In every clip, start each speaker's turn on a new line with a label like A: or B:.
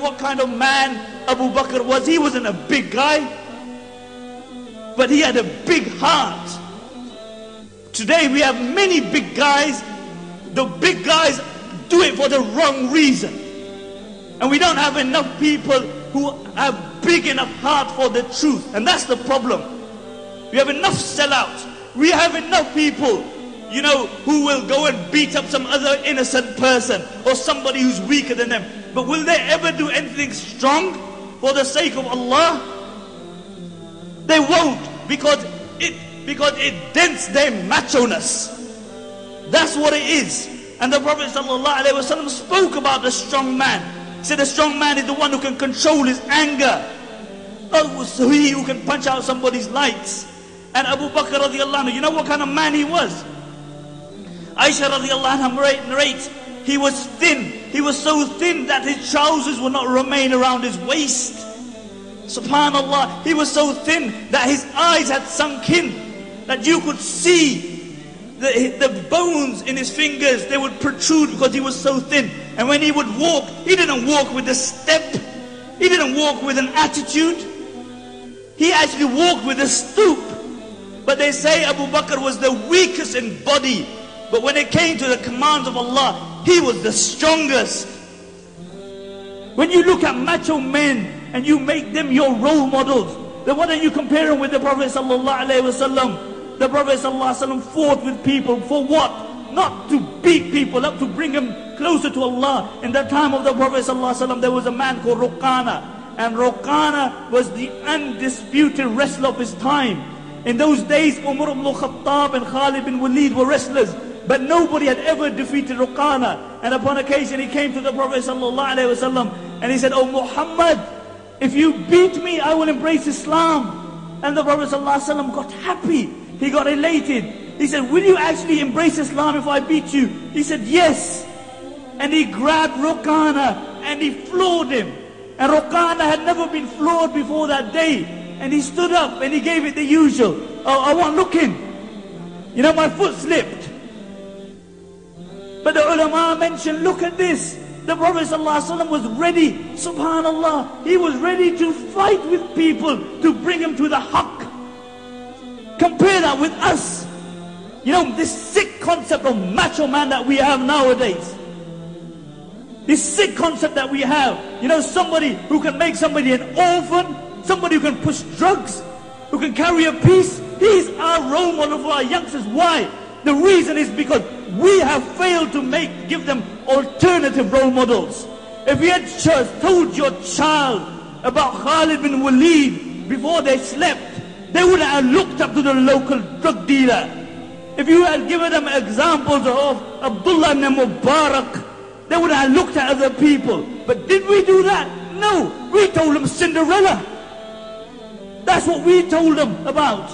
A: what kind of man Abu Bakr was? He wasn't a big guy, but he had a big heart. Today we have many big guys. The big guys do it for the wrong reason. And we don't have enough people who have big enough heart for the truth. And that's the problem. We have enough sellouts. We have enough people, you know, who will go and beat up some other innocent person or somebody who's weaker than them. But will they ever do anything strong for the sake of Allah? They won't, because it dents their macho-ness. That's what it is. And the Prophet ﷺ spoke about the strong man. He said the strong man is the one who can control his anger. So he who can punch out somebody's lights. And Abu Bakr radiallahu anhu, you know what kind of man he was? Aisha radiallahu anha narrates, he was thin. He was so thin that his trousers would not remain around his waist. Subhanallah, he was so thin that his eyes had sunk in, that you could see the bones in his fingers, they would protrude because he was so thin. And when he would walk, he didn't walk with a step. He didn't walk with an attitude. He actually walked with a stoop. But they say Abu Bakr was the weakest in body. But when it came to the commands of Allah, he was the strongest. When you look at macho men and you make them your role models, then why don't you compare them with the Prophet ﷺ? The Prophet ﷺ fought with people for what? Not to beat people up, to bring them closer to Allah. In the time of the Prophet ﷺ, there was a man called Ruqana. And Ruqana was the undisputed wrestler of his time. In those days, Umar ibn Khattab and Khalid bin Walid were wrestlers. But nobody had ever defeated Ruqana. And upon occasion, he came to the Prophet ﷺ and he said, "Oh Muhammad, if you beat me, I will embrace Islam." And the Prophet ﷺ got happy. He got elated. He said, "Will you actually embrace Islam if I beat you?" He said, "Yes." And he grabbed Ruqana and he floored him. And Ruqana had never been floored before that day. And he stood up and he gave it the usual. "Oh, I wasn't looking. You know, my foot slipped." But the ulama mentioned, look at this. The Prophet ﷺ was ready, subhanallah. He was ready to fight with people to bring them to the haqq. Compare that with us. You know, this sick concept of macho man that we have nowadays. This sick concept that we have. You know, somebody who can make somebody an orphan, somebody who can push drugs, who can carry a piece. He's our role model for our youngsters. Why? The reason is because we have failed to give them alternative role models. If you had told your child about Khalid bin Walid before they slept, they would have looked up to the local drug dealer. If you had given them examples of Abdullah ibn Mubarak, they would have looked at other people. But did we do that? No. We told them Cinderella. That's what we told them about.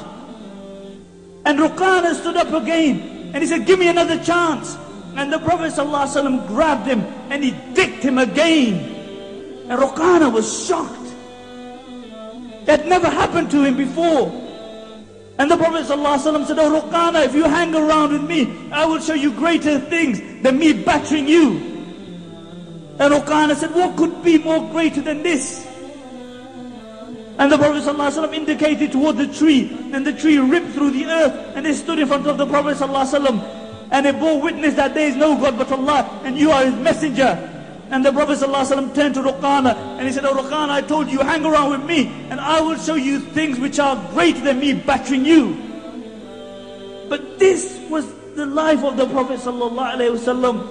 A: And Ruqana stood up again and he said, "Give me another chance." And the Prophet ﷺ grabbed him and he dicked him again. And Ruqana was shocked. It had never happened to him before. And the Prophet ﷺ said, "Oh Ruqana, if you hang around with me, I will show you greater things than me battering you." And Ruqana said, "What could be more greater than this?" And the Prophet ﷺ indicated toward the tree, and the tree ripped through the earth, and they stood in front of the Prophet ﷺ, and they bore witness that there is no God but Allah, and you are His messenger. And the Prophet ﷺ turned to Ruqana, and he said, "Oh Ruqana, I told you, hang around with me, and I will show you things which are greater than me battering you." But this was the life of the Prophet ﷺ,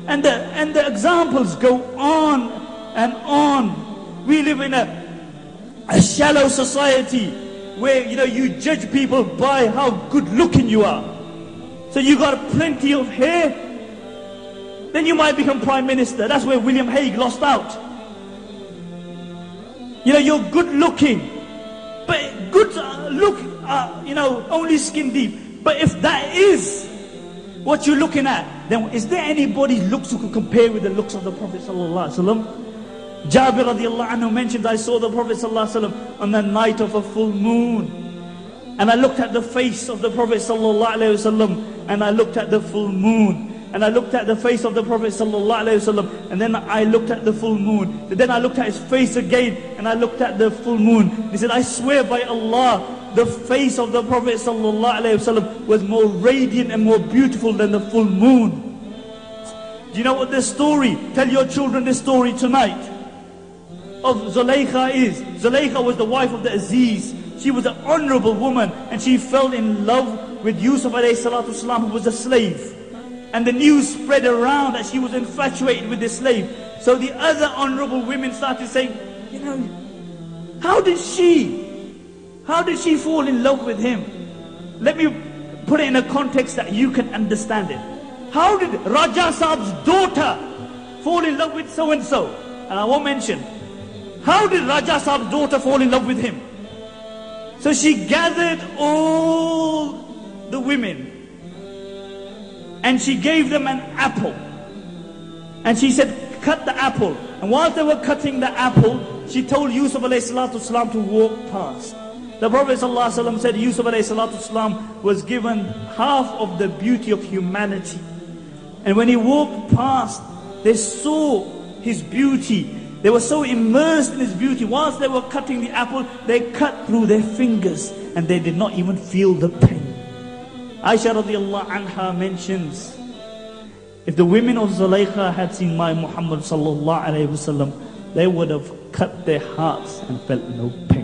A: and the examples go on and on. We live in a shallow society where, you know, you judge people by how good looking you are. So you got plenty of hair, then you might become prime minister. That's where William Hague lost out. You know, you're good looking, but good look, you know, only skin deep. But if that is what you're looking at, then is there anybody's looks who could compare with the looks of the Prophet sallallahu alaihi wasallam? Jabir radiallahu anhu mentioned, I saw the Prophet sallallahu alaihi wasallam on the night of a full moon. And I looked at the face of the Prophet sallallahu alaihi wasallam, and I looked at the full moon. and I looked at the face of the Prophet sallallahu alaihi wasallam, and then I looked at the full moon. Then I looked at his face again, and I looked at the full moon. He said, I swear by Allah, the face of the Prophet sallallahu alaihi wasallam was more radiant and more beautiful than the full moon. Do you know what this story, tell your children this story tonight, of Zulaykha is? Zulaykha was the wife of the Aziz. She was an honorable woman, and she fell in love with Yusuf alayhi salatu wasalam, who was a slave. And the news spread around that she was infatuated with this slave. So the other honorable women started saying, you know, how did she fall in love with him? Let me put it in a context that you can understand it. How did Raja Saab's daughter fall in love with so-and-so? And I won't mention. How did Raja Saab's daughter fall in love with him? So she gathered all the women and she gave them an apple. And she said, cut the apple. And whilst they were cutting the apple, she told Yusuf alayhi salatu wasalam to walk past. The Prophet sallallahu alaihi wasallam said Yusuf alayhi salatu wasalam was given half of the beauty of humanity. And when he walked past, they saw his beauty. They were so immersed in his beauty. Whilst they were cutting the apple, they cut through their fingers and they did not even feel the pain. Aisha radiallahu anha mentions, if the women of Zulaykha had seen my Muhammad sallallahu alayhi wasallam, they would have cut their hearts and felt no pain.